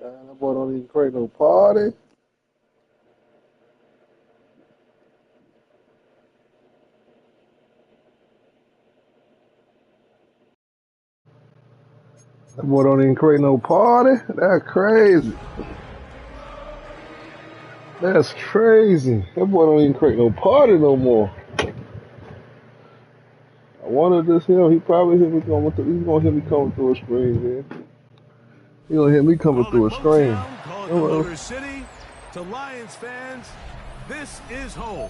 That boy don't even create no party. That boy don't even create no party. That's crazy. That's crazy. That boy don't even create no party no more. I wanted this him. He probably hit me coming through. He's gonna hit me coming through a screen, man. He gonna hit me coming through a screen. Call it the Motor City. To Lions fans, this is home.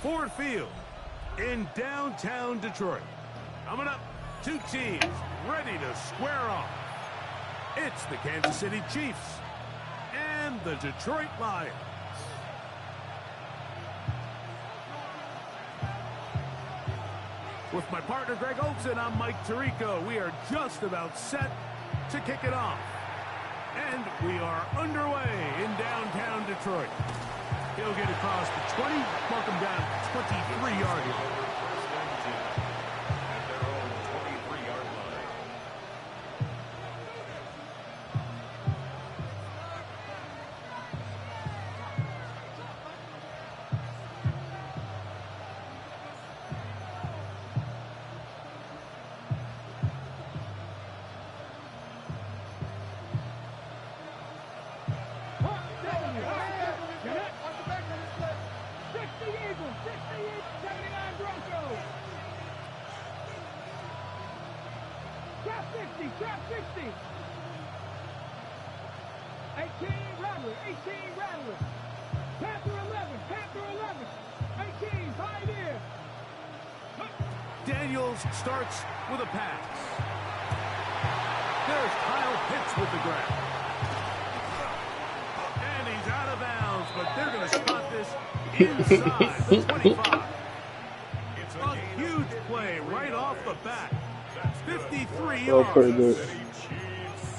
Ford Field in downtown Detroit. Coming up, two teams ready to square off. It's the Kansas City Chiefs and the Detroit Lions. With my partner Greg Olson, I'm Mike Tirico. We are just about set to kick it off. And we are underway in downtown Detroit. He'll get across the 20, mark him down 23-yard line. Trap 60. 18 Rattler. Panther 11. 18, Pioneer. Daniels starts with a pass. There's Kyle Pitts with the grab. And he's out of bounds, but they're going to spot this inside the 25. It's a huge play right off the bat. 53 yards.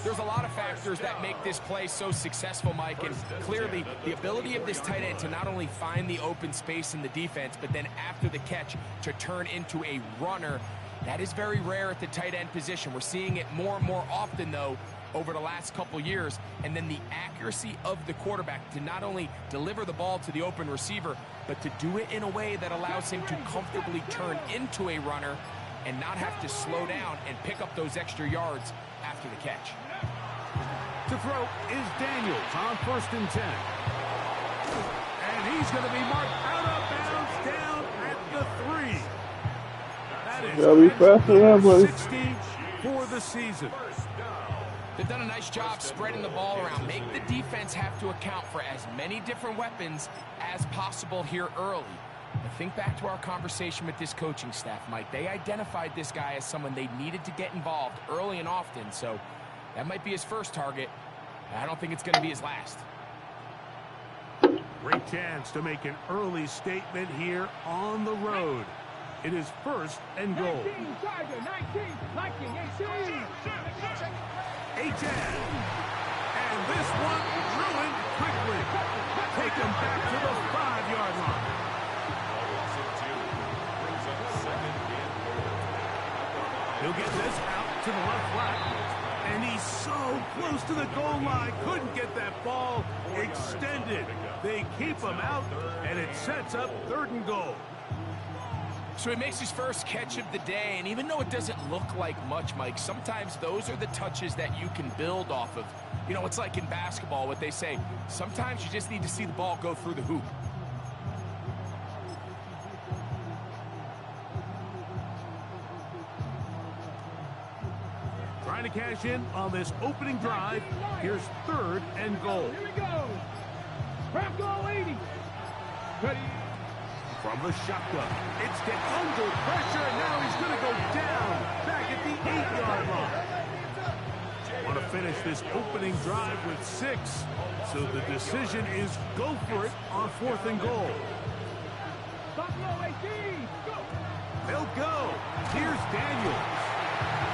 There's a lot of factors that make this play so successful, Mike, and clearly the ability of this tight end to not only find the open space in the defense, but then after the catch to turn into a runner. That is very rare at the tight end position. We're seeing it more and more often, though, over the last couple years. And then the accuracy of the quarterback to not only deliver the ball to the open receiver, but to do it in a way that allows him to comfortably turn into a runner and not have to slow down and pick up those extra yards after the catch. To throw is Daniels on 1st and 10. And he's going to be marked out of bounds down at the 3. That is 60 for the season. They've done a nice job spreading the ball around. Make the defense have to account for as many different weapons as possible here early. But think back to our conversation with this coaching staff, Mike. They identified this guy as someone they needed to get involved early and often, so that might be his first target. I don't think it's going to be his last. Great chance to make an early statement here on the road. It is 1st and goal. 19, Tiger, 19, 18. 18. And this one ruined quickly. Take him back to the 5-yard line. He'll get this out to the left flat. And he's so close to the goal line. Couldn't get that ball extended. They keep him out, and it sets up 3rd and goal. So he makes his first catch of the day, and even though it doesn't look like much, Mike, sometimes those are the touches that you can build off of. You know, it's like in basketball, what they say, sometimes you just need to see the ball go through the hoop. Trying to cash in on this opening drive. Here's 3rd and goal. Here we go. Trap goal 80. Ready. From the shotgun. It's get under pressure, and now he's going to go down back at the 8-yard line. Want to finish this opening drive with 6. So the decision is go for it on 4th and goal. Buffalo 18. Go. They'll go. Here's Daniels.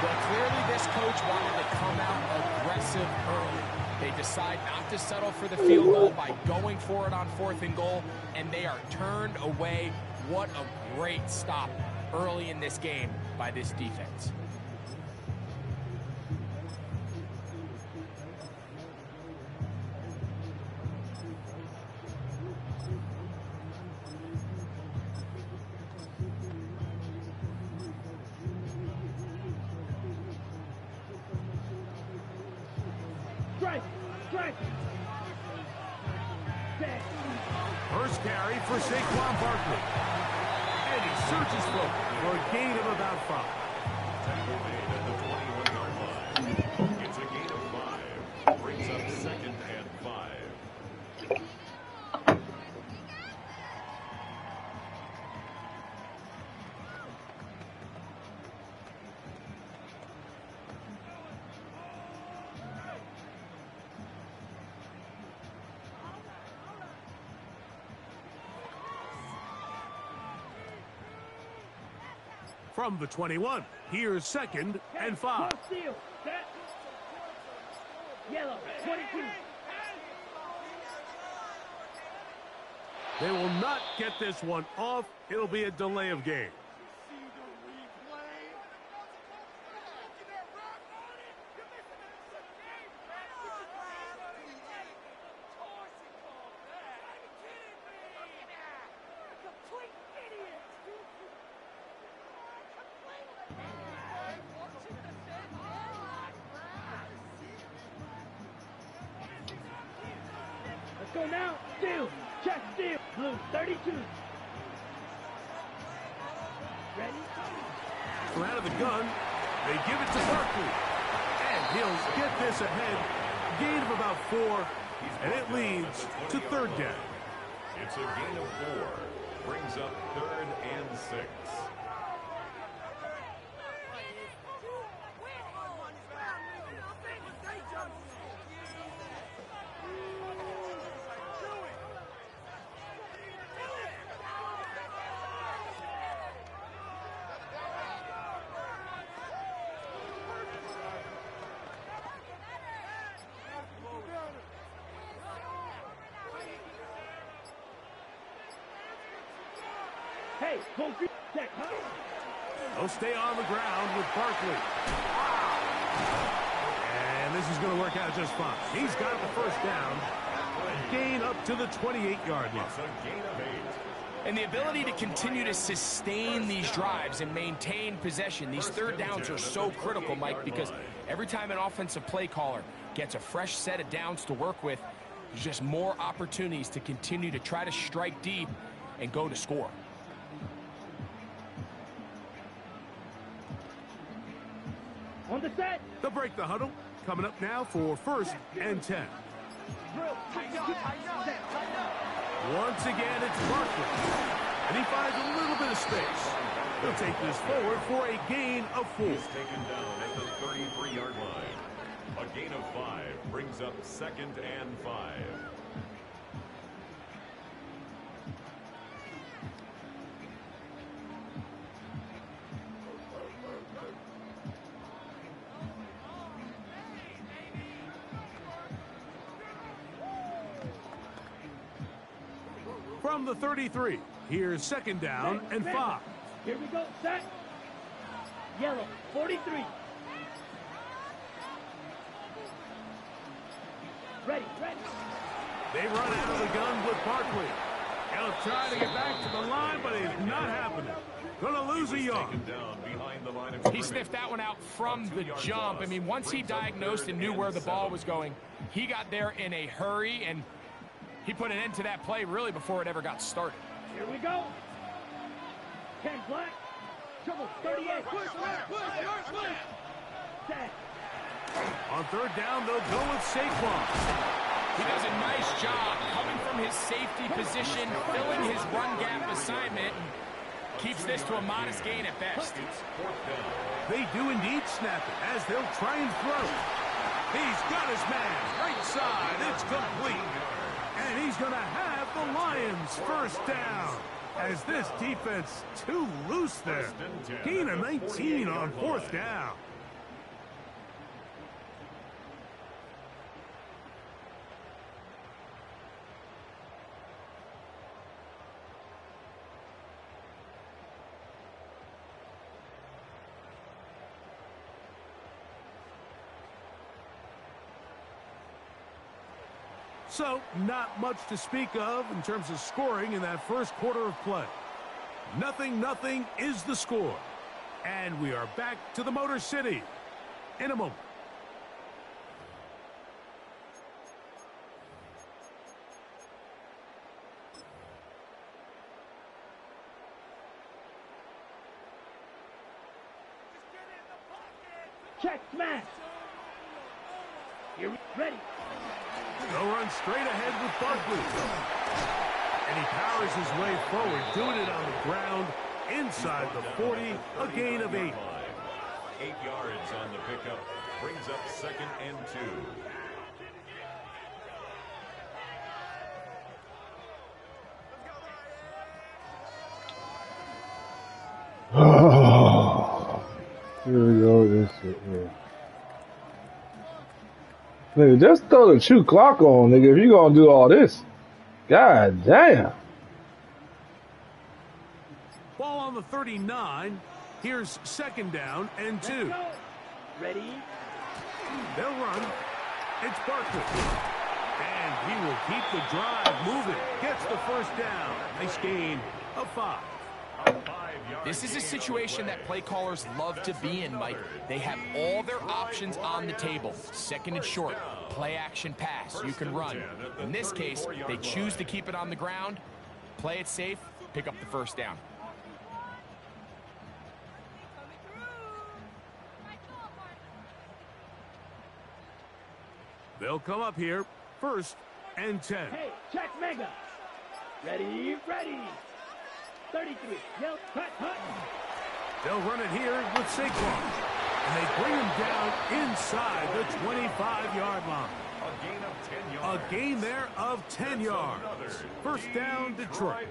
Well, clearly this coach wanted to come out aggressive early. They decide not to settle for the field goal by going for it on 4th and goal, and they are turned away. What a great stop early in this game by this defense. First carry for Saquon Barkley. And he surges forward for a gain of about 5. Tackle made at the 21-yard line. It's a gain of 5. Brings up 2nd and 5. From the 21, here's 2nd and 5. Yellow, 22. They will not get this one off. It'll be a delay of game. Let's go now. Steal. Check steal. Blue, 32. Ready? So out of the gun, they give it to Barkley. And he'll get this ahead. Gain of about 4. And it leads to 3rd down. It's a gain of 4. Brings up 3rd and 6. Hey, go free. Check, huh? They'll stay on the ground with Barkley. And this is going to work out just fine. He's got the 1st down. Gain up to the 28-yard line. It's a gain of 8. And the ability to continue to sustain these drives and maintain possession, these 3rd downs are so critical, Mike, because every time an offensive play caller gets a fresh set of downs to work with, there's just more opportunities to continue to try to strike deep and go to score. On the set. They'll break the huddle. Coming up now for 1st and 10. Once again, it's Barkley. And he finds a little bit of space. He'll take this forward for a gain of 4. He's taken down at the 33-yard line. A gain of 5 brings up 2nd and 5. From the 33, here's 2nd down and 5. Here we go, set. Yellow, 43. Ready. They run out of the gun with Barkley. He'll try to get back to the line, but it's not happening. Gonna lose a yard. He sniffed that one out from the jump. I mean, once he diagnosed and knew where the ball was going, he got there in a hurry, and he put an end to that play really before it ever got started. Here we go. 10 black. Trouble, 38. Push. Set. On 3rd down, they'll go with Saquon. He does a nice job coming from his safety position, filling his run gap assignment, and keeps this to a modest gain at best. They do indeed snap it as they'll try and throw. He's got his man right side. It's complete. And he's going to have the Lions 1st down. As this defense too loose there. Gain of 19 on 4th down. So, not much to speak of in terms of scoring in that 1st quarter of play. 0-0 is the score. And we are back to the Motor City in a moment. check, smash. Here, ready. They'll run straight ahead with Barkley. And he powers his way forward, doing it on the ground inside the 40, a gain of 8. 8 yards on the pickup, brings up 2nd and 2. Oh, here we go. This shit here. Nigga, just throw the true clock on, nigga, if you gonna do all this. God damn. Ball on the 39. Here's 2nd down and 2. Ready? They'll run. It's Barkley. And he will keep the drive moving. Gets the first down. Nice gain of 5. This is a situation that play callers love to be in, Mike. They have all their options on the table. 2nd and short, play action pass, you can run. In this case, they choose to keep it on the ground, play it safe, pick up the first down. They'll come up here, 1st and 10. Hey, check mega. Ready, ready. 33, yell, cut. They'll run it here with Saquon. And they bring him down inside the 25-yard line. A gain of 10 yards. A gain there of 10 yards. 1st down, Detroit.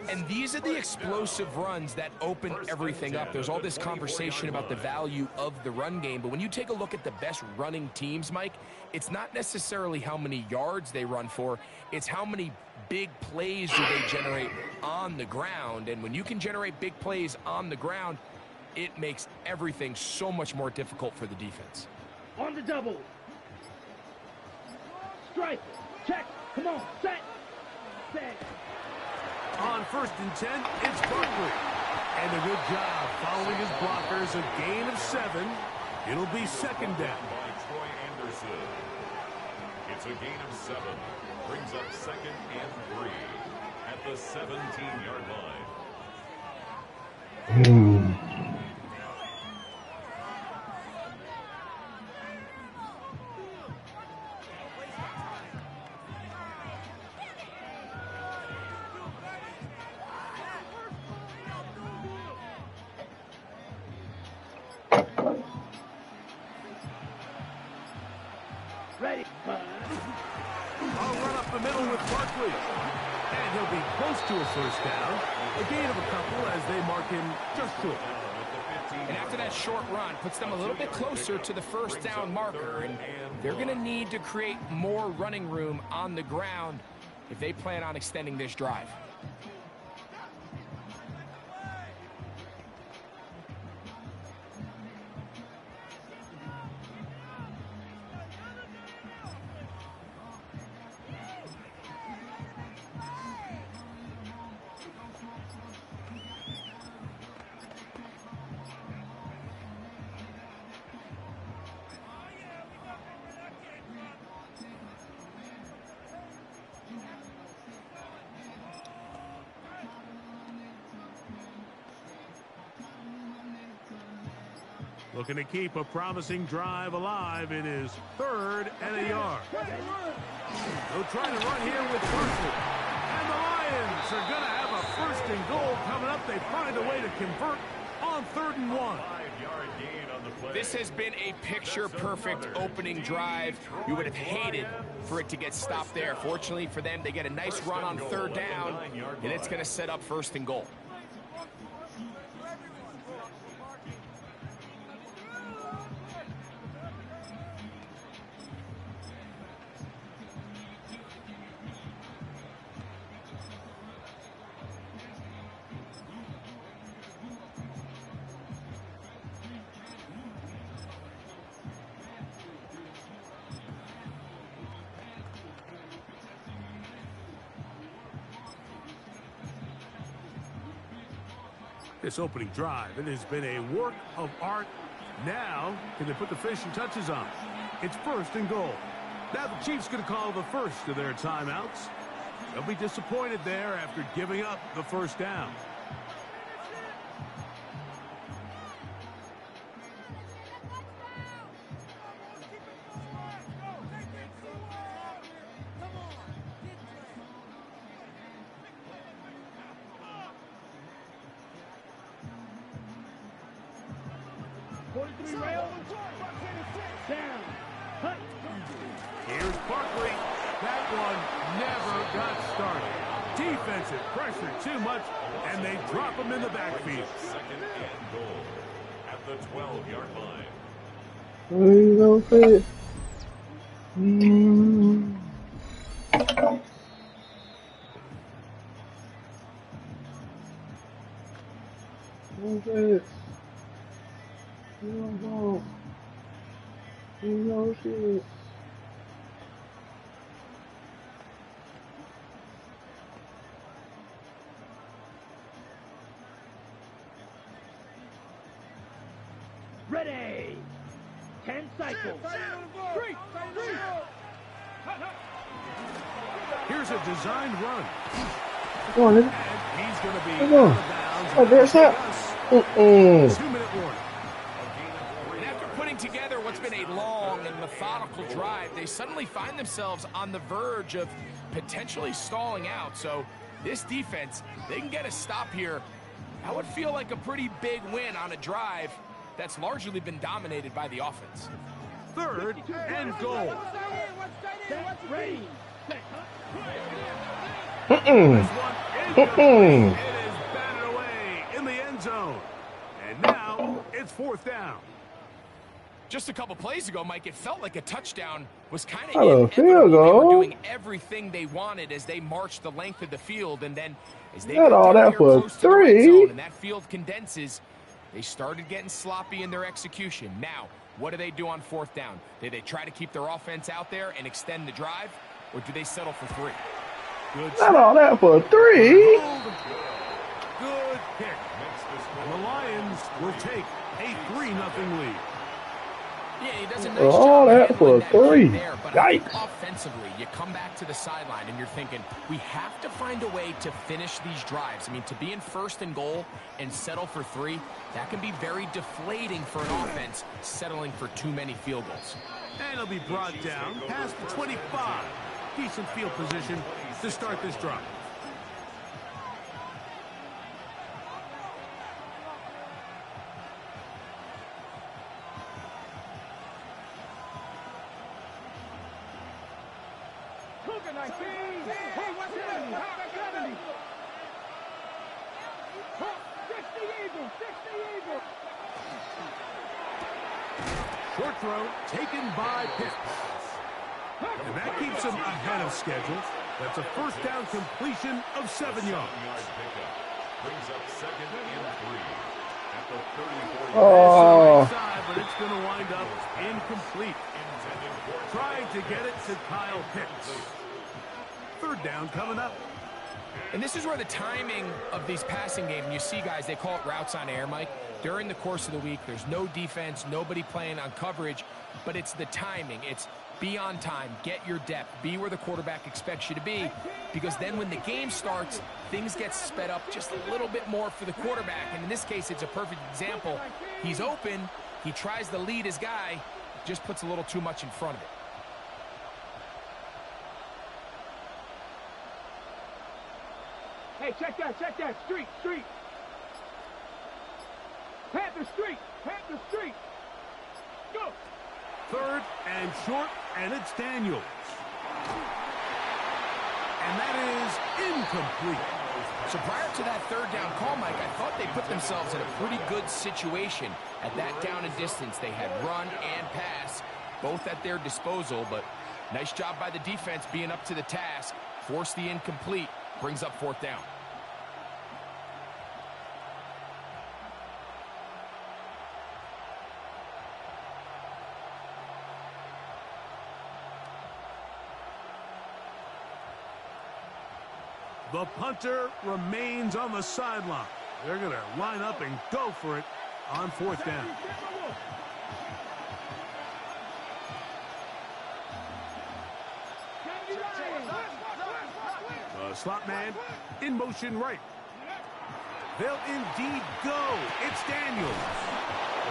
And these are the explosive runs that open everything up. There's all this conversation about the value of the run game, but when you take a look at the best running teams, Mike, it's not necessarily how many yards they run for, it's how many big plays do they generate on the ground. And when you can generate big plays on the ground, it makes everything so much more difficult for the defense. On the double. Strike. Check. Come on. Set. On 1st and 10, it's Barkley. And a good job following his blockers. A gain of 7. It'll be 2nd down. By Troy Anderson. It's a gain of 7. Brings up 2nd and 3 at the 17-yard line. Ready. I'll run up the middle with Barkley. And he'll be close to a 1st down. A gain of a couple as they mark him just short. And after that short run, puts them a little bit closer to the 1st down marker. And they're going to need to create more running room on the ground if they plan on extending this drive. Looking to keep a promising drive alive. It is 3rd and a yard. They'll try to run here with Barkley. And the Lions are going to have a 1st and goal coming up. They find a way to convert on 3rd and 1. 5-yard gain on the play. This has been a picture-perfect opening drive. We would have hated for it to get stopped there. Fortunately for them, they get a nice run on 3rd down, and it's going to set up 1st and goal. This opening drive, it has been a work of art. Now, can they put the finishing touches on? It's 1st and goal. Now the Chiefs going to call the first of their timeouts. They'll be disappointed there after giving up the 1st down. 43 rail. Down. Cut. Here's Barkley. That one never got started. Defensive pressure too much, and they drop him in the backfield. Second and goal at the 12-yard line. What are you gonna say? Okay. You don't go. You know shit. Ready. 10 cycles. Here's a designed run. Come on, nigga. And he's going to be Come out on. of bounds. Oh, there's that. 2-minute warning. And after putting together what's been a long and methodical drive, they suddenly find themselves on the verge of potentially stalling out. So this defense, they can get a stop here. That would feel like a pretty big win on a drive that's largely been dominated by the offense. 3rd and goal. Set. Ready. This one incomplete. It is batted away in the end zone. And now it's 4th down. Just a couple plays ago, Mike, it felt like a touchdown was kind of Hello, inevitable. field They goal. were doing everything they wanted as they marched the length of the field, and then as they Not got all down that here for close to the red 3. zone and that field condenses, they started getting sloppy in their execution. Now, what do they do on 4th down? Do they try to keep their offense out there and extend the drive, or do they settle for 3? Good Not all that for 3. Good pick. And the Lions will take a 3-0 lead. Yeah, he does a nice All job that handling for that 3. kick there, but I think Yikes. offensively, you come back to the sideline and you're thinking, we have to find a way to finish these drives. I mean, to be in 1st and goal and settle for 3, that can be very deflating for an offense settling for too many field goals. And he'll be brought down past the 25. Decent field position to start this drive. Hey, what's that? 70. Fix the eagle. Fix the eagle. Short throw taken by Pitts. And that keeps him ahead of schedule. That's a 1st down completion of 7 yards. Brings up 2nd and 3 at the 34. Oh. Side, but it's going to wind up incomplete. Trying to get it to Kyle Pitts. 3rd down coming up. And this is where the timing of these passing games, you see guys, they call it routes on air, Mike. During the course of the week, there's no defense, nobody playing on coverage, but it's the timing. It's be on time, get your depth, be where the quarterback expects you to be, because then when the game starts, things get sped up just a little bit more for the quarterback. And in this case, it's a perfect example. He's open, he tries to lead his guy, just puts a little too much in front of it. Hey, check that. Street. Panther street. Go. 3rd and short, and it's Daniels. And that is incomplete. So prior to that 3rd down call, Mike, I thought they put themselves in a pretty good situation. At that down and distance, they had run and pass, both at their disposal, but nice job by the defense being up to the task. Force the incomplete, brings up 4th down. The punter remains on the sideline. They're going to line up and go for it on 4th down. The slot man in motion right. They'll indeed go. It's Daniels.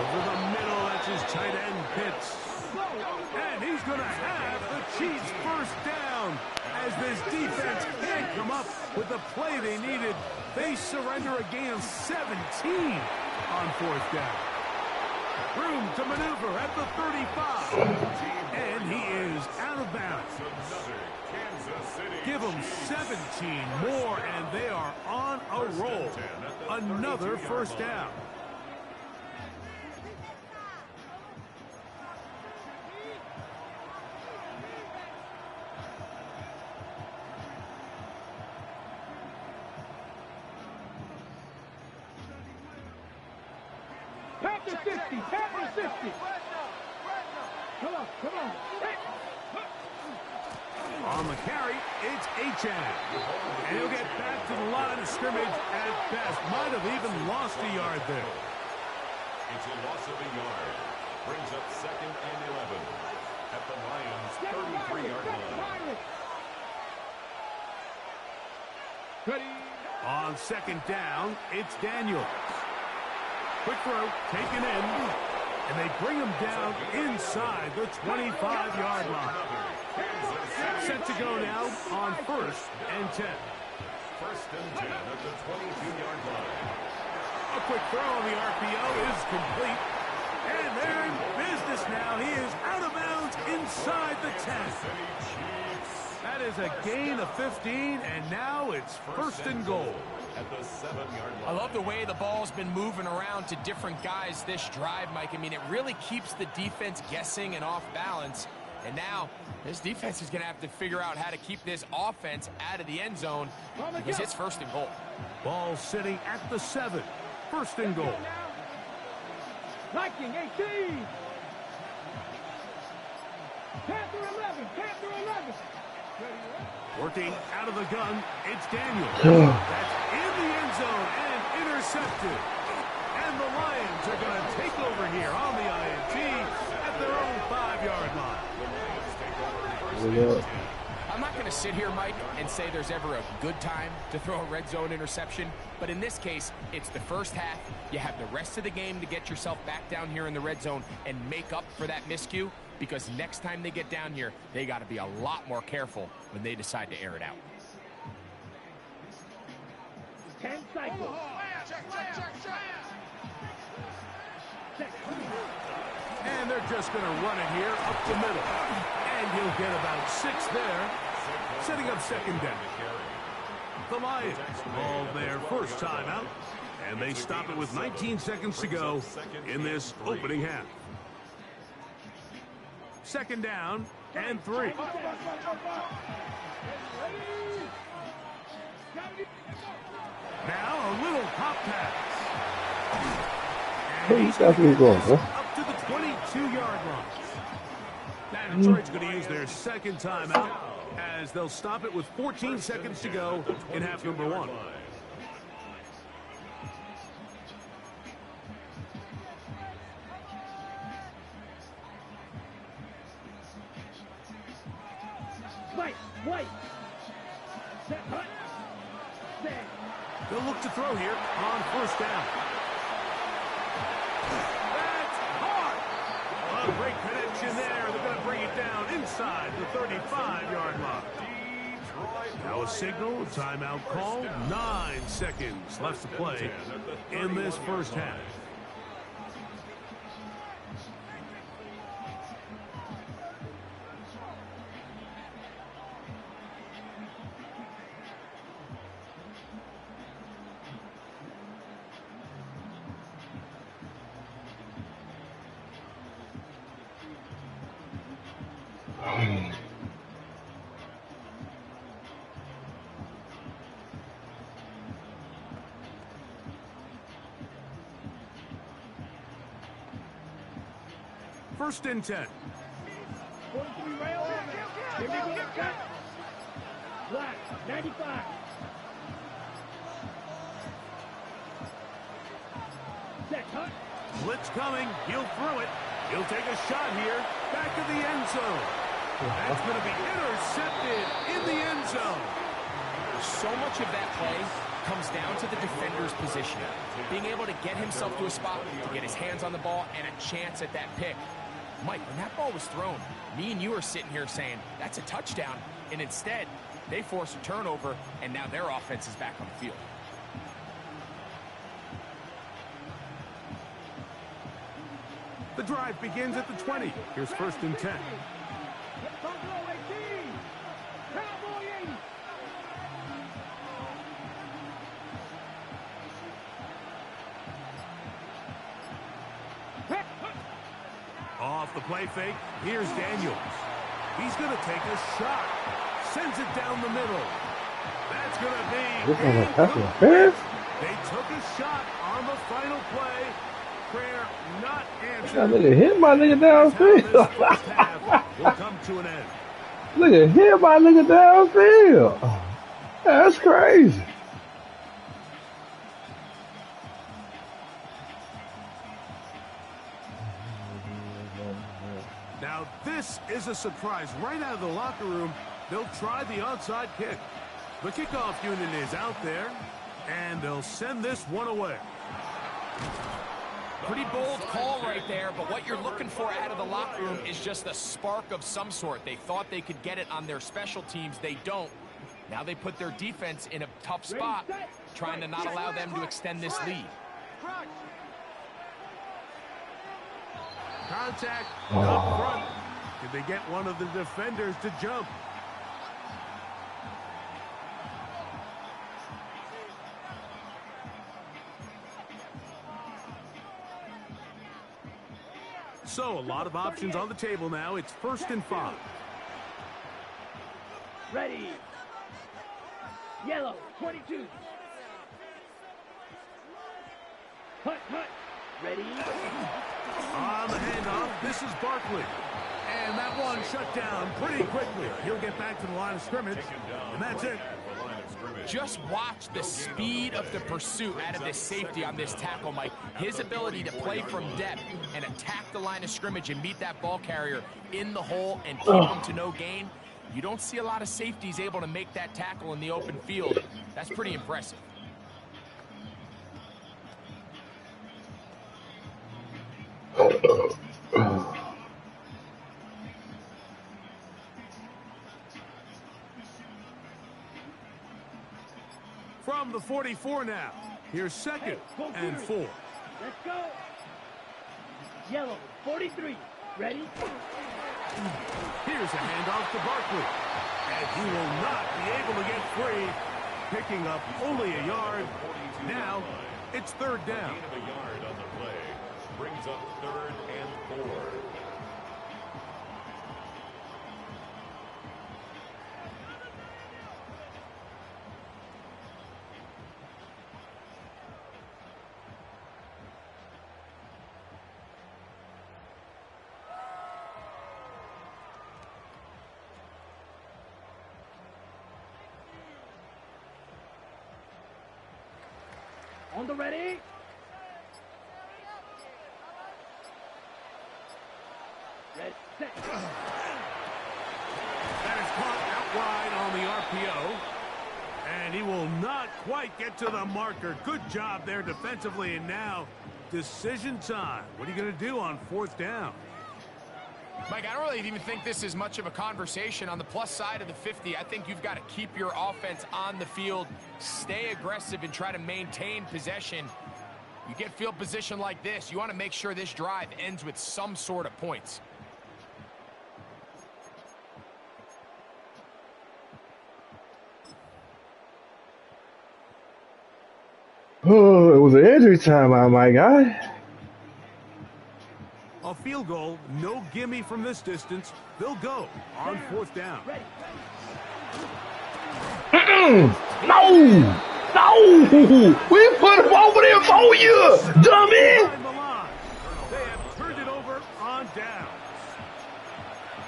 Over the middle, that's his tight end, Pitts. And he's going to have the Chiefs 1st down. As this defense can't come up with the play they needed, they surrender a gain of 17 on 4th down. Room to maneuver at the 35. And he is out of bounds. Give them 17 more, and they are on a roll. Another first down. Panther 50, Panther 50. Come on, come on. On the carry, it's Achan. And he'll get back to the line of scrimmage at best. Might have even lost a yard there. It's a loss of a yard. Brings up 2nd and 11 at the Lions' 33-yard line. Ready. On 2nd down, it's Daniels. Quick throw, taken in, and they bring him down inside the 25-yard line. Set to go now on 1st and 10. 1st and 10 at the 22-yard line. A quick throw on the RPO is complete. And they're in business now. He is out of bounds inside the 10. That is a gain of 15, and now it's 1st and goal. At the 7-yard line. I love the way the ball's been moving around to different guys this drive, Mike. I mean, it really keeps the defense guessing and off balance. And now, this defense is going to have to figure out how to keep this offense out of the end zone because it's 1st and goal. Ball sitting at the 7. 1st and goal. Viking 18. Panther 11, Panther 11. Working out of the gun, it's Daniels. That's in the end zone and intercepted. And the Lions are going to take over here on the INT at their own 5-yard line. I'm not going to sit here, Mike, and say there's ever a good time to throw a red zone interception, but in this case, it's the first half. You have the rest of the game to get yourself back down here in the red zone and make up for that miscue, because next time they get down here, they got to be a lot more careful when they decide to air it out. 10 cycles. And they're just going to run it here up the middle. And he'll get about 6 there, setting up 2nd down. The Lions ball their first timeout, and they stop it with 19 seconds to go in this opening half. 2nd down and 3. Now a little pop pass. And he's That's where he's going, huh? up to the 22-yard line. Now Detroit's going to use their 2nd timeout as they'll stop it with 14 seconds to go in half number 1. White. Set, hut. Stand. They'll look to throw here on 1st down. That's hard. A great connection there. They're going to bring it down inside the 35-yard line. Now a signal, timeout call. 9 seconds left to play in this first half. First and 10. 43 rail. Here we go. Cut. Black. 95. Set. Hut. Blitz coming. He'll throw it. He'll take a shot here. Back to the end zone. That's going to be intercepted in the end zone. So much of that play comes down to the defender's positioning. Being able to get himself to a spot, to get his hands on the ball, and a chance at that pick. Mike, when that ball was thrown, me and you are sitting here saying, that's a touchdown. And instead, they force a turnover, and now their offense is back on the field. The drive begins at the 20. Here's 1st and 10. Off the play fake, here's Daniels. He's going to take a shot. Sends it down the middle. That's going to be... They took a shot on the final play. Prayer not answered. That nigga hit my nigga downfield. Will come to an end. Look at hit my nigga downfield. That's crazy. Now this is a surprise. Right out of the locker room, they'll try the onside kick. The kickoff unit is out there, and they'll send this one away. Pretty bold call right there, but what you're looking for out of the locker room is just a spark of some sort. They thought they could get it on their special teams. They don't. Now they put their defense in a tough spot, trying to not allow them to extend this lead. Contact up front. Did they get one of the defenders to jump? So, a lot of options on the table now. It's 1st and 5. Ready. Yellow, 22. Hut, hut. Ready. On the handoff, this is Barkley. And that one shut down pretty quickly. He'll get back to the line of scrimmage, and that's it. Just watch the speed of the pursuit out of this safety on this tackle, Mike. His ability to play from depth and attack the line of scrimmage and meet that ball carrier in the hole and keep him to no gain. You don't see a lot of safeties able to make that tackle in the open field. That's pretty impressive. From the 44 now. Here's 2nd and 4. Let's go. Yellow, 43. Ready? Here's a handoff to Barkley. And he will not be able to get free. Picking up only a yard. Now, it's 3rd down. Gain of a yard on the play. Brings up 3rd and 4. On the ready. Red, set. That is caught out wide on the RPO. And he will not quite get to the marker. Good job there defensively. And now, decision time. What are you going to do on 4th down? Mike, I don't really even think this is much of a conversation. On the plus side of the 50, I think you've got to keep your offense on the field, stay aggressive, and try to maintain possession. You get field position like this, you want to make sure this drive ends with some sort of points. Oh, it was an injury time, my guy. A field goal, no gimme from this distance. They'll go on 4th down. No! No! We put him over there for you, dummy! They have turned it over on downs.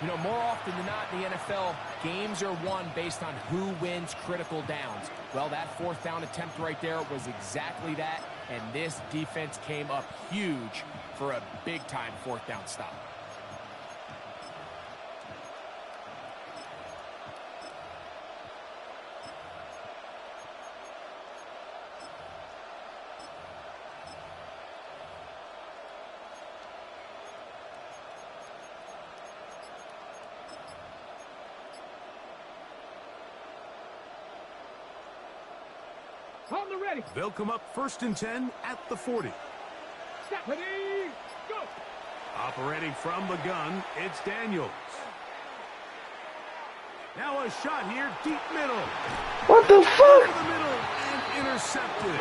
You know, more often than not in the NFL, games are won based on who wins critical downs. Well, that 4th down attempt right there was exactly that, and this defense came up huge for a big-time 4th down stop. On the ready. They'll come up 1st and 10 at the 40. Ready, go. Operating from the gun, it's Daniels. Now a shot here, deep middle. What the Over fuck? the middle and intercepted.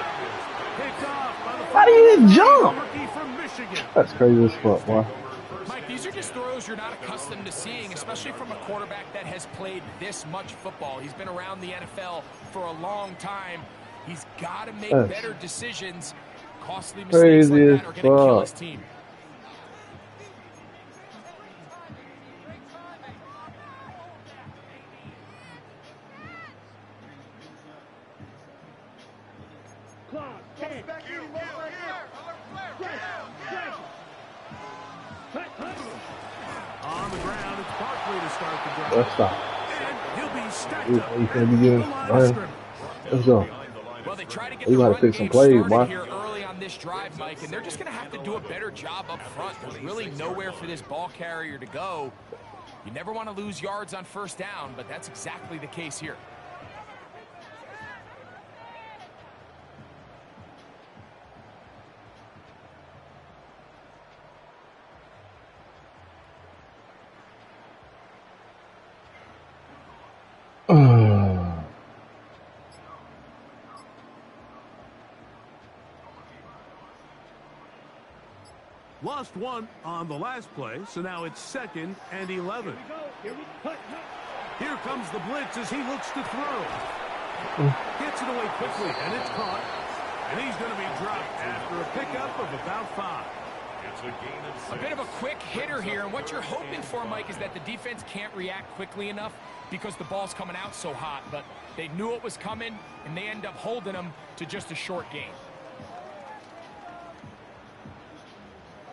Picked off by the How do you even jump? rookie from Michigan. That's crazy as fuck, boy. Mike, these are just throws you're not accustomed to seeing, especially from a quarterback that has played this much football. He's been around the NFL for a long time. He's got to make better decisions. Costly mistakes like that are going to kill his team. On the ground, it's Barkley to start the drive. Let's stop. And he'll be stacked You up gonna be at getting the line of Ryan? scrimmage. Let's go. Well, they try to get We the gotta run pick some game plays, started Mark. here early on this drive, Mike, and they're just going to have to do a better job up front. There's really nowhere for this ball carrier to go. You never want to lose yards on first down, but that's exactly the case here. Lost one on the last play, so now it's 2nd and 11. Here comes the blitz as he looks to throw. Gets it away quickly, and it's caught. And he's going to be dropped after a pickup of about 5. It's a gain of 6. A bit of a quick hitter here, and what you're hoping for, Mike, is that the defense can't react quickly enough because the ball's coming out so hot. But they knew it was coming, and they end up holding them to just a short gain.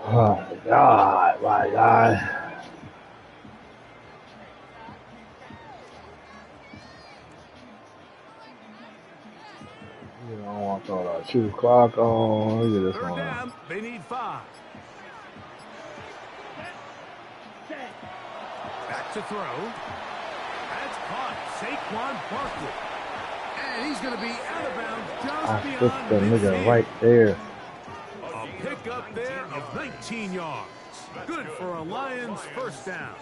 Oh my God, my God. You don't want to throw that 2 o'clock on. Look at this 3rd one. down, they need 5. Back to throw. That's caught. Saquon Barkley. And he's going to be out of bounds just I beyond put the nigga midfield. right there. A pickup there of 19 yards. Good for a Lions first down.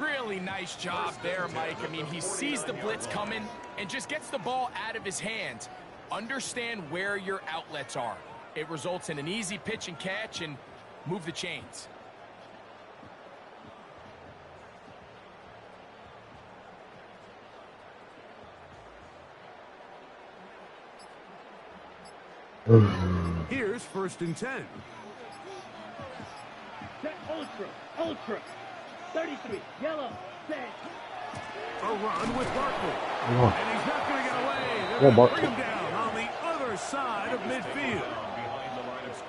Really nice job there, Mike. I mean, he sees the blitz coming and just gets the ball out of his hands. Understand where your outlets are. It results in an easy pitch and catch and move the chains. Here's 1st and 10. Set ultra. 33, yellow, set. A run with Barkley. Oh. And he's not going to get away. They're Yeah, going to Barkley. bring him down on the other side of midfield.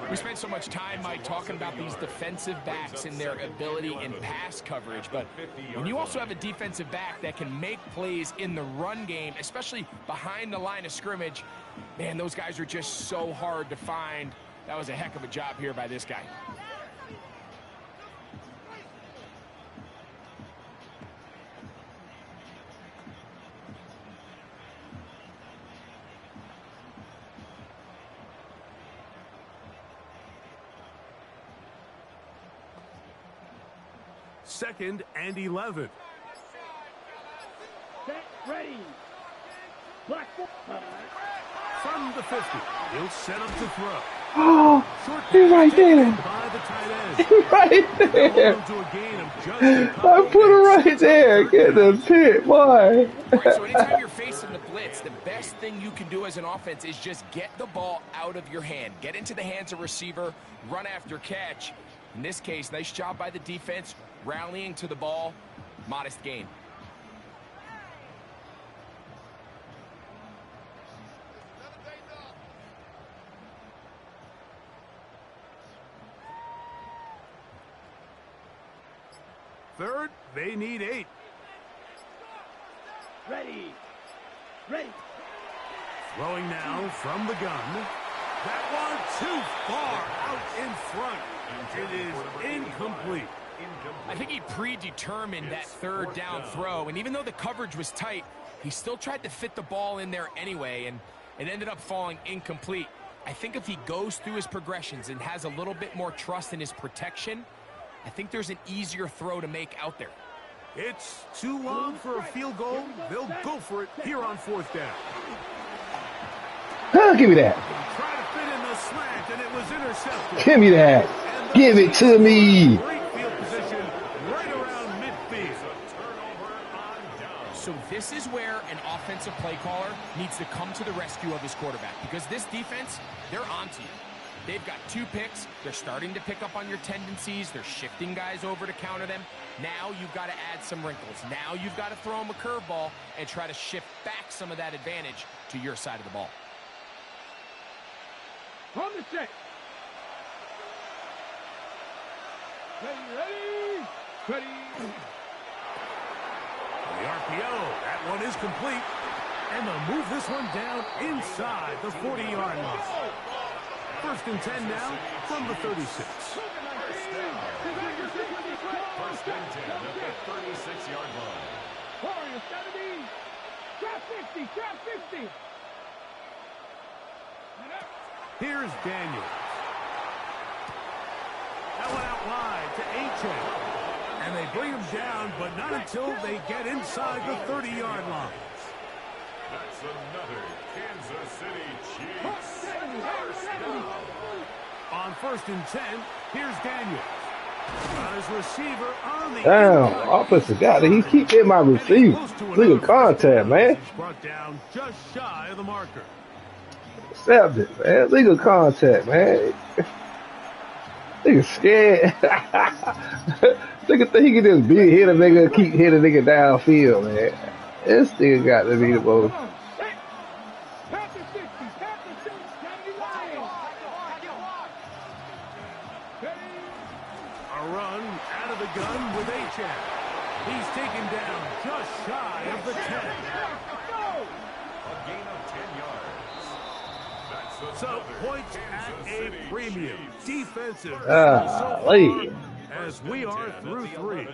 We spent so much time, Mike, talking about these defensive backs and their ability in pass coverage. But when you also have a defensive back that can make plays in the run game, especially behind the line of scrimmage, man, those guys are just so hard to find. That was a heck of a job here by this guy. Second and 11. Set, ready. Black ball. From the 50. He'll set him to throw. Oh, Short he's right there. by the tight end. He's right there. Hold on to a gain of just a I couple. put him right there. Get the pit, boy. All right, so anytime you're facing the blitz, the best thing you can do as an offense is just get the ball out of your hand. Get into the hands of receiver, run after catch. In this case, nice job by the defense, rallying to the ball, modest gain. Third, they need 8. Ready. Throwing now from the gun. That one too far out in front. It is incomplete. I think he predetermined that 3rd down throw, and even though the coverage was tight, he still tried to fit the ball in there anyway, and it ended up falling incomplete. I think if he goes through his progressions and has a little bit more trust in his protection, I think there's an easier throw to make out there. It's too long for a field goal. They'll go for it here on 4th down. Give me that. Try to fit in the slant, and it was intercepted. Give me that. Give it to me. Great field position right around midfield. So this is where an offensive play caller needs to come to the rescue of his quarterback, because this defense, they're onto you. They've got 2 picks. They're starting to pick up on your tendencies. They're shifting guys over to counter them. Now you've got to add some wrinkles. Now you've got to throw them a curveball and try to shift back some of that advantage to your side of the ball. On the set. Ready. The RPO, that one is complete. And they'll move this one down inside the 40-yard line. 1st and 10 now from the 36. First and 10 at the 36-yard line. Warriors gotta be. Drop 50. Here's Daniels. That one out wide to Achane. And they bring him down, but not until they get inside the 30-yard line. That's another Kansas City Chiefs first down. On 1st and 10, here's Daniels. Got his receiver on the Damn, offensive guy. He keep hitting my receiver. Legal contact, man. Brought down just shy of the marker. Accept it, man. Legal contact, man. Nigga scared. Nigga think he can just hit a nigga, keep hitting a nigga downfield, man. This nigga got to be the most. A run out of the gun with Achane. He's taken down just shy of the 10. A gain of 10 yards. That's So another points at Kansas a City premium. Chiefs. Defensive so Lee. far as we are through 3.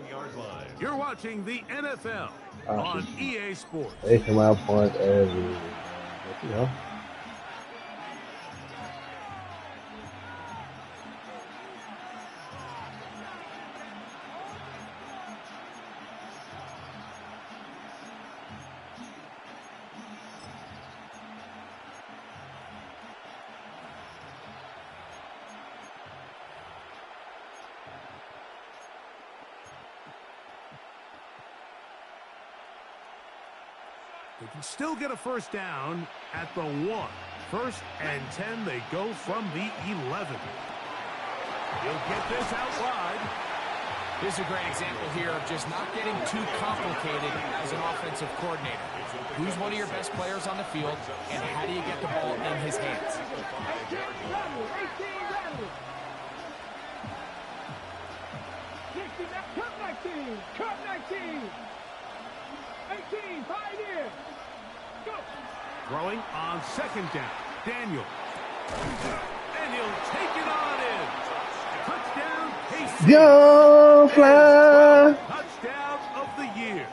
You're watching the NFL on EA Sports. They come out points every, you know. They can still get a first down at the 1. 1st and 10, they go from the 11. He'll get this out wide. This is a great example here of just not getting too complicated as an offensive coordinator. Who's one of your best players on the field, and how do you get the ball in his hands? Cut 19. 18, pioneer. Go. Throwing on 2nd down. Daniel. And he'll take it on in. Touchdown, KC. Go fly. Touchdown of the year.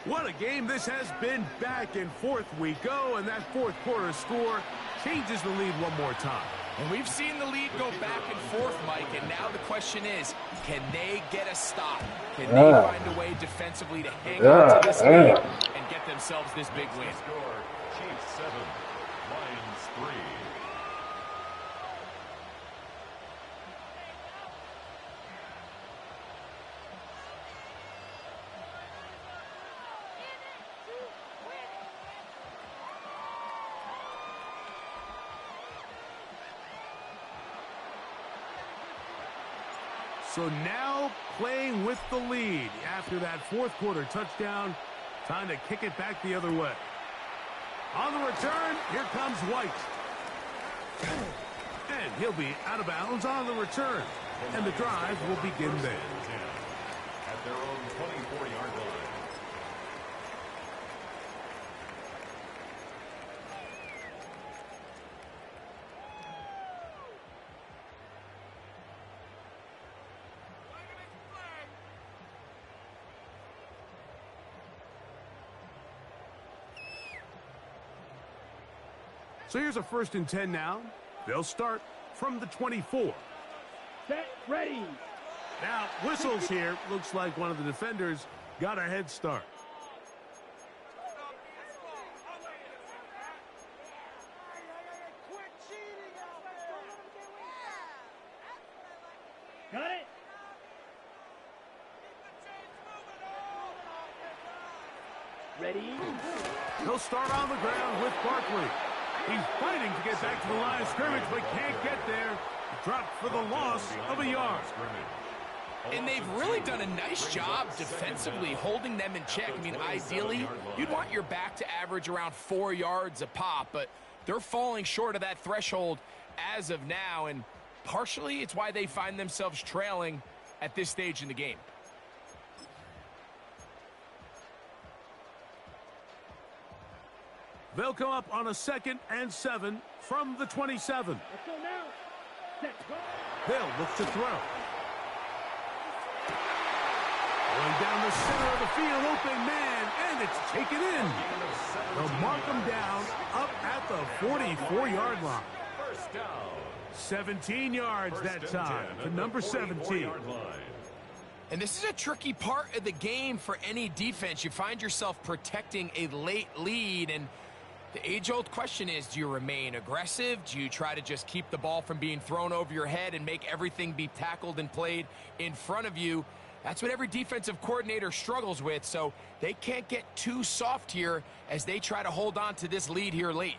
What a game this has been. Back and forth we go, and that 4th quarter score changes the lead one more time. And we've seen the lead go back and forth, Mike, and now the question is, can they get a stop? Can they find a way defensively to hang on to this lead and get themselves this big win? Score, Chiefs 7, Lions 3. So now playing with the lead after that 4th quarter touchdown. Time to kick it back the other way. On the return, here comes White. And he'll be out of bounds on the return. And the drive will begin there. At their own 24-yard line. So here's a 1st and 10 now. They'll start from the 24. Set, ready. Now, whistles here. Looks like one of the defenders got a head start. Got it. Ready. He'll start on the ground with Barkley. He's fighting to get back to the line of scrimmage, but can't get there. Dropped for the loss of a yard. And they've really done a nice job defensively holding them in check. I mean, ideally, you'd want your back to average around 4 yards a pop, but they're falling short of that threshold as of now, and partially it's why they find themselves trailing at this stage in the game. They'll come up on a 2nd and 7 from the 27. Let's go now. Set, go. They'll look to throw. Going down the center of the field, open man, and it's taken in. They'll mark him down up at the 44-yard line. 17 yards that time to number 17. And this is a tricky part of the game for any defense. You find yourself protecting a late lead, and the age-old question is, do you remain aggressive? Do you try to just keep the ball from being thrown over your head and make everything be tackled and played in front of you? That's what every defensive coordinator struggles with, so they can't get too soft here as they try to hold on to this lead here late.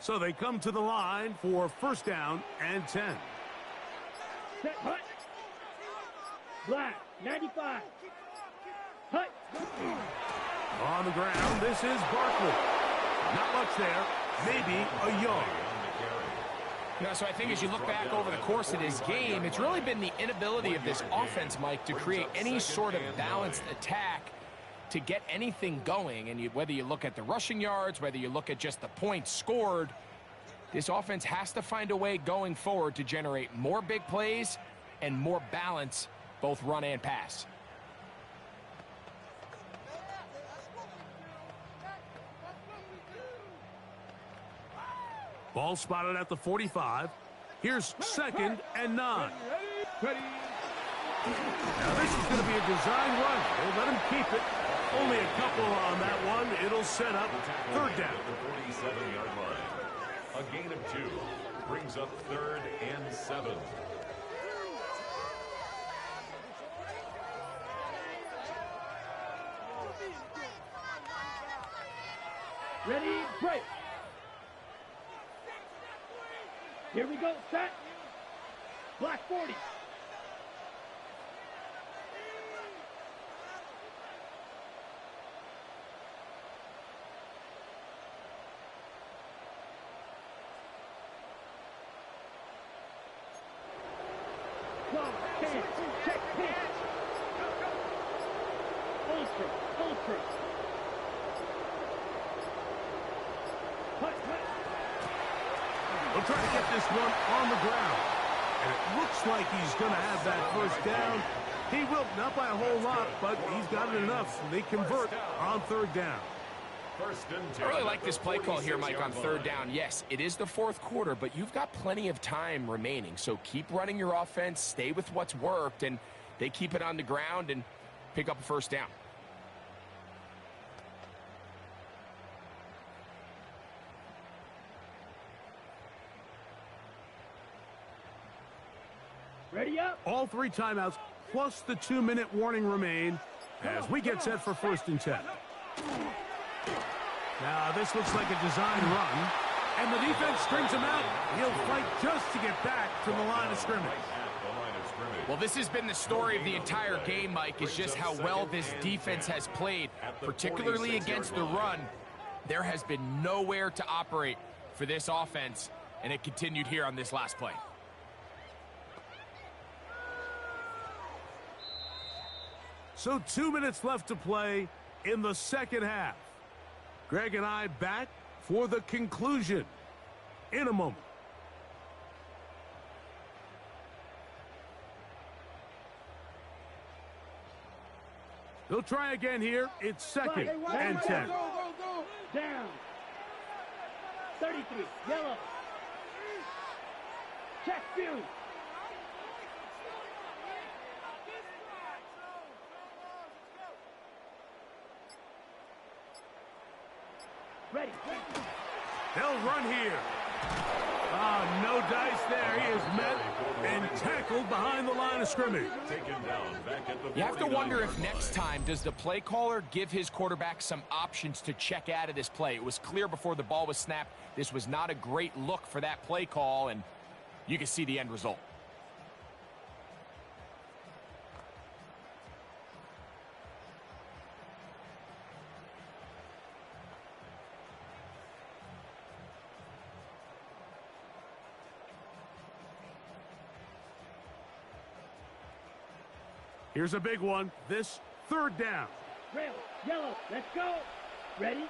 So they come to the line for 1st down and 10. Set, hut. Black, 95. Hut. On the ground, this is Barkley. Not much there. Maybe a yard. So I think as you look back over the course of this game, it's really been the inability of this offense, Mike, to create any sort of balanced attack to get anything going. And whether you look at the rushing yards, whether you look at just the points scored, this offense has to find a way going forward to generate more big plays and more balance, both run and pass. Ball spotted at the 45. Here's 2nd and 9. Ready. Now this is going to be a design run. They'll let him keep it. Only a couple on that one. It'll set up 3rd down. The 47-yard line. A gain of 2 brings up 3rd and 7. Ready, break. Here we go, set. Black 40. Check, pitch. Ultra. Hut. We'll try to get this one on the ground. And it looks like he's going to have that 1st down. He will, not by a whole lot, but he's got it enough. They convert on 3rd down. I really like this play call here, Mike, on 3rd down. Yes, it is the 4th quarter, but you've got plenty of time remaining. So keep running your offense, stay with what's worked, and they keep it on the ground and pick up a 1st down. Ready up. All 3 timeouts plus the 2-minute warning remain as we get set for 1st and 10. Now, this looks like a design run, and the defense strings him out. He'll fight just to get back to the line of scrimmage. Well, this has been the story of the entire game, Mike, is just how well this defense has played, particularly against the run. There has been nowhere to operate for this offense, and it continued here on this last play. So 2 minutes left to play in the 2nd half. Greg and I back for the conclusion in a moment. They'll try again here. It's second and 10. Down. 33, yellow. Check view. Ready. They'll run here. No dice there. He is met and tackled behind the line of scrimmage. Taken down back at the You have to wonder if 49-yard next line. time, does the play caller give his quarterback some options to check out of this play? It was clear before the ball was snapped. This was not a great look for that play call, and you can see the end result. Here's a big one. This third down. Rail, yellow, let's go. Ready?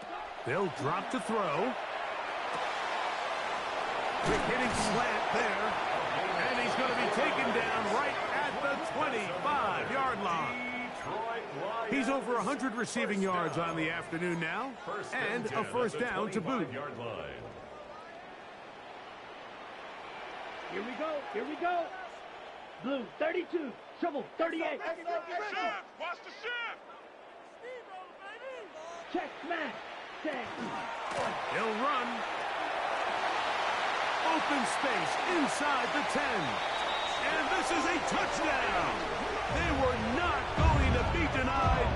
They'll drop to throw. Quick hitting slant there. And he's going to be taken down right at the 25-yard line. Detroit Lions He's over 100 receiving yards on the afternoon now. And a first down to boot. 25-yard line. Here we go, here we go. Blue, 32. Shovel, 38. Watch the shift! Check, smash. 10. He'll run. Open space inside the 10. And this is a touchdown. They were not going to be denied.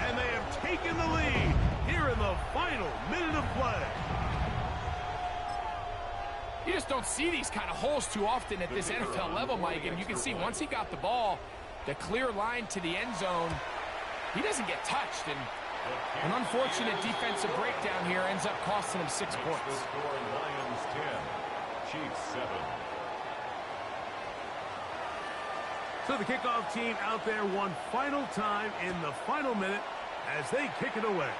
And they have taken the lead here in the final minute of play. You just don't see these kind of holes too often at this NFL level, Mike. And you can see once he got the ball, the clear line to the end zone, he doesn't get touched. And an unfortunate defensive breakdown here ends up costing him 6 Makes points. the score Lions 10, Chiefs 7. So the kickoff team out there one final time in the final minute as they kick it away.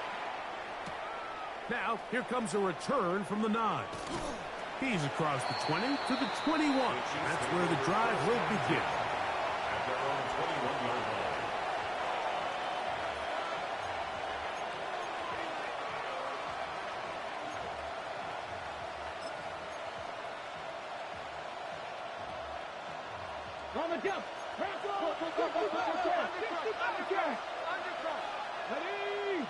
Now, here comes a return from the 9. He's across the 20 to the 21. That's where the drive will begin. At their own 21-yard line. On the jump. Ready?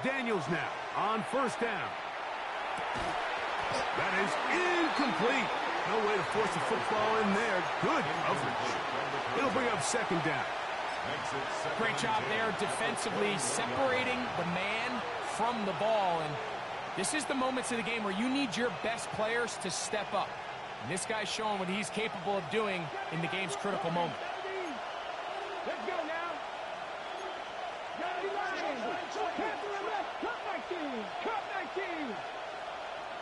Daniels now on first down. That is incomplete. No way to force the football in there. Good coverage. It'll bring up second down. Makes it second Great job and 10. there defensively separating the man from the ball. And this is the moments of the game where you need your best players to step up. And this guy's showing what he's capable of doing in the game's critical moment. Let's go now. Cut 19. Cut 19.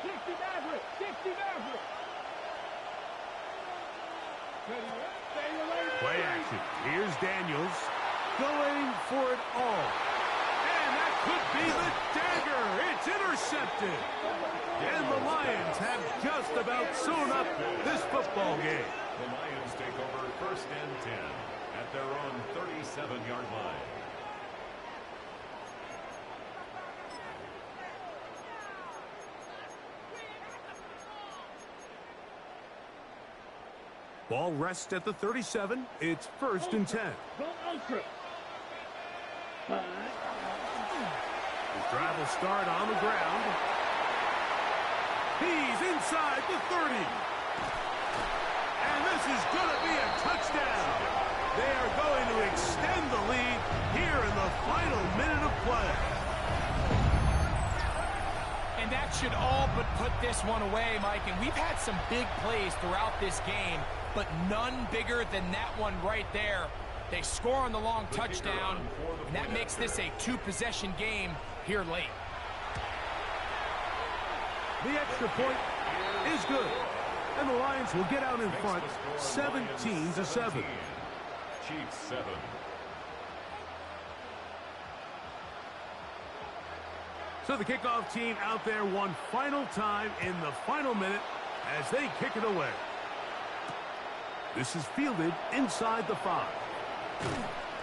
60 Maverick. 60 Maverick. Play action. Here's Daniels going for it all. And that could be the dagger. It's intercepted. And the Lions have just about sewn up this football game. The Lions take over first and 10 at their own 37-yard line. Ball rests at the 37. It's first and 10. Go ultra. His drive will start on the ground. He's inside the 30. And this is going to be a touchdown. They are going to extend the lead here in the final minute of play. And that should all but put this one away, Mike. And we've had some big plays throughout this game, but none bigger than that one right there. They score on the long touchdown, and that makes this a 2-possession game here late. The extra point is good. And the Lions will get out in front 17-7. Chiefs 7. So the kickoff team out there one final time in the final minute as they kick it away. This is fielded inside the 5.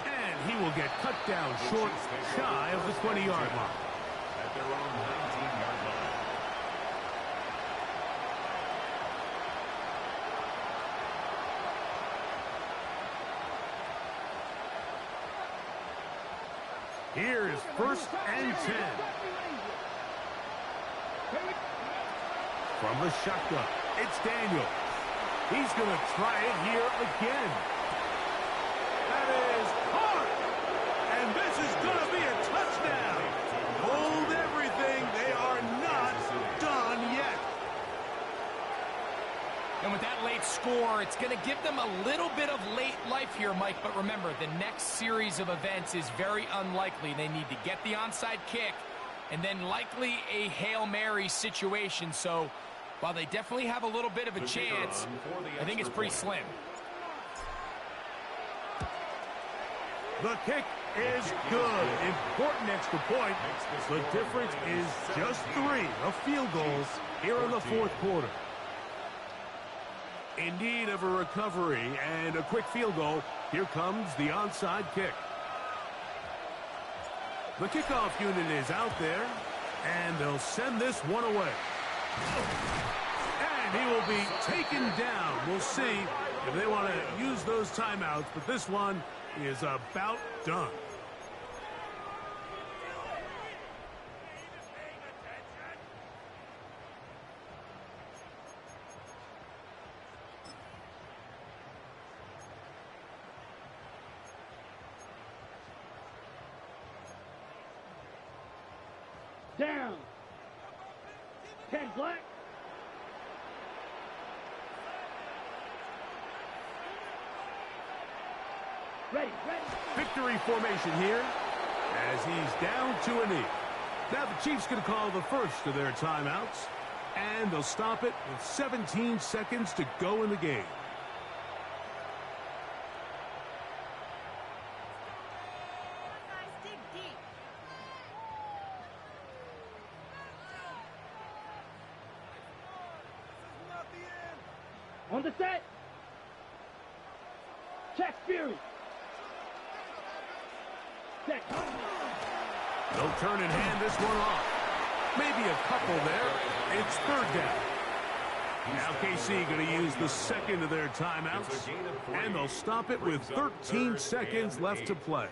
And he will get cut down short, shy of the 20-yard line. At their own 19-yard line. Here's 1st and 10. From the shotgun, it's Daniels. He's going to try it here again. That is hard. And this is going to be a touchdown. Hold everything. They are not done yet. And with that late score, it's going to give them a little bit of late life here, Mike. But remember, the next series of events is very unlikely. They need to get the onside kick and then likely a Hail Mary situation. So while they definitely have a little bit of a chance, I think it's pretty slim. The kick is good. Important extra point. The difference is just 3 of field goals here in the 4th quarter. In need of a recovery and a quick field goal, here comes the onside kick. The kickoff unit is out there, and they'll send this one away. And he will be taken down. We'll see if they want to use those timeouts, but this one is about done. Down. 10 black. Ready. Victory formation here as he's down to a knee. Now the Chiefs going to call the first of their timeouts, and they'll stop it with 17 seconds to go in the game. On the set. Check Fury. Set. They'll turn and hand this one off. Maybe a couple there. It's 3rd down. Now KC going to use the second of their timeouts, and they'll stop it with 13 seconds left to play.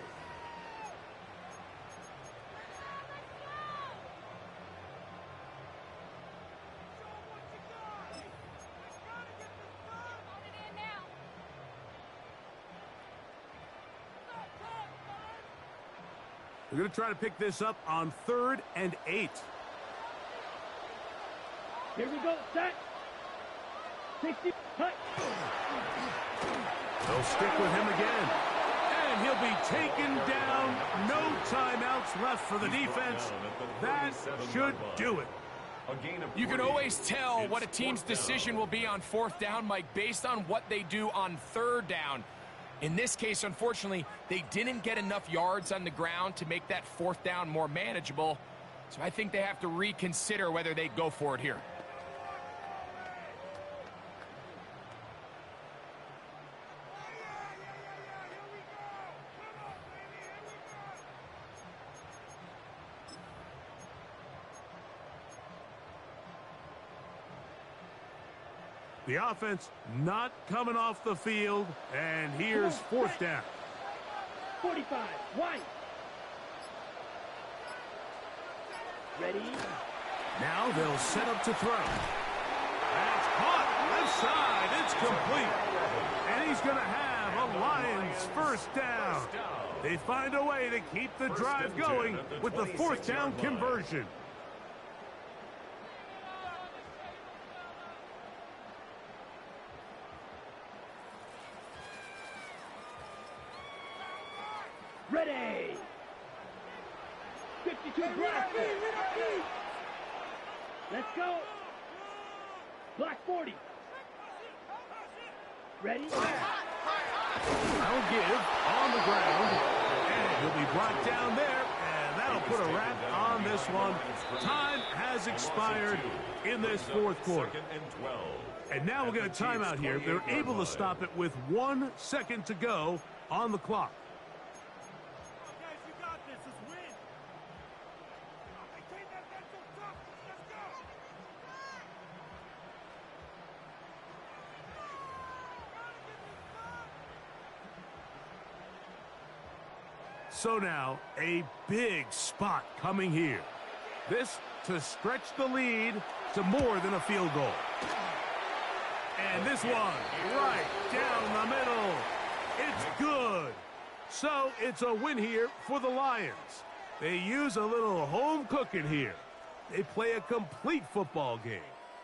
We're going to try to pick this up on 3rd and 8. Here we go. Set. 60. Cut. They'll stick with him again. And he'll be taken down. No timeouts left for the defense. That should do it. You can always tell what a team's decision will be on 4th down, Mike, based on what they do on 3rd down. In this case, unfortunately, they didn't get enough yards on the ground to make that 4th down more manageable. So I think they have to reconsider whether they go for it here. The offense not coming off the field, and here's 4th down. 45. White. Ready. Now they'll set up to throw. That's caught. Left side. It's complete. And he's going to have a Lions 1st down. They find a way to keep the drive going with the 4th down conversion. Ready. 52 black. Let's go. Black 40. Ready. That'll give on the ground. And he'll be brought down there. And that'll put a wrap on this one. Time has expired in this 4th quarter. And now we'll get a timeout here. They're able to stop it with 1 second to go on the clock. So now, a big spot coming here. This to stretch the lead to more than a field goal. And this one, right down the middle. It's good. So it's a win here for the Lions. They use a little home cooking here. They play a complete football game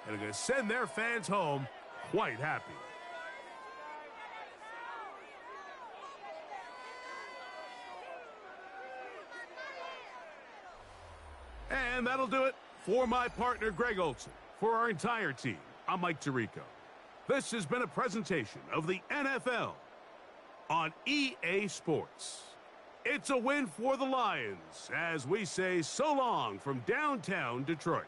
and are going to send their fans home quite happy. And that'll do it for my partner, Greg Olson. For our entire team, I'm Mike Tirico. This has been a presentation of the NFL on EA Sports. It's a win for the Lions as we say so long from downtown Detroit.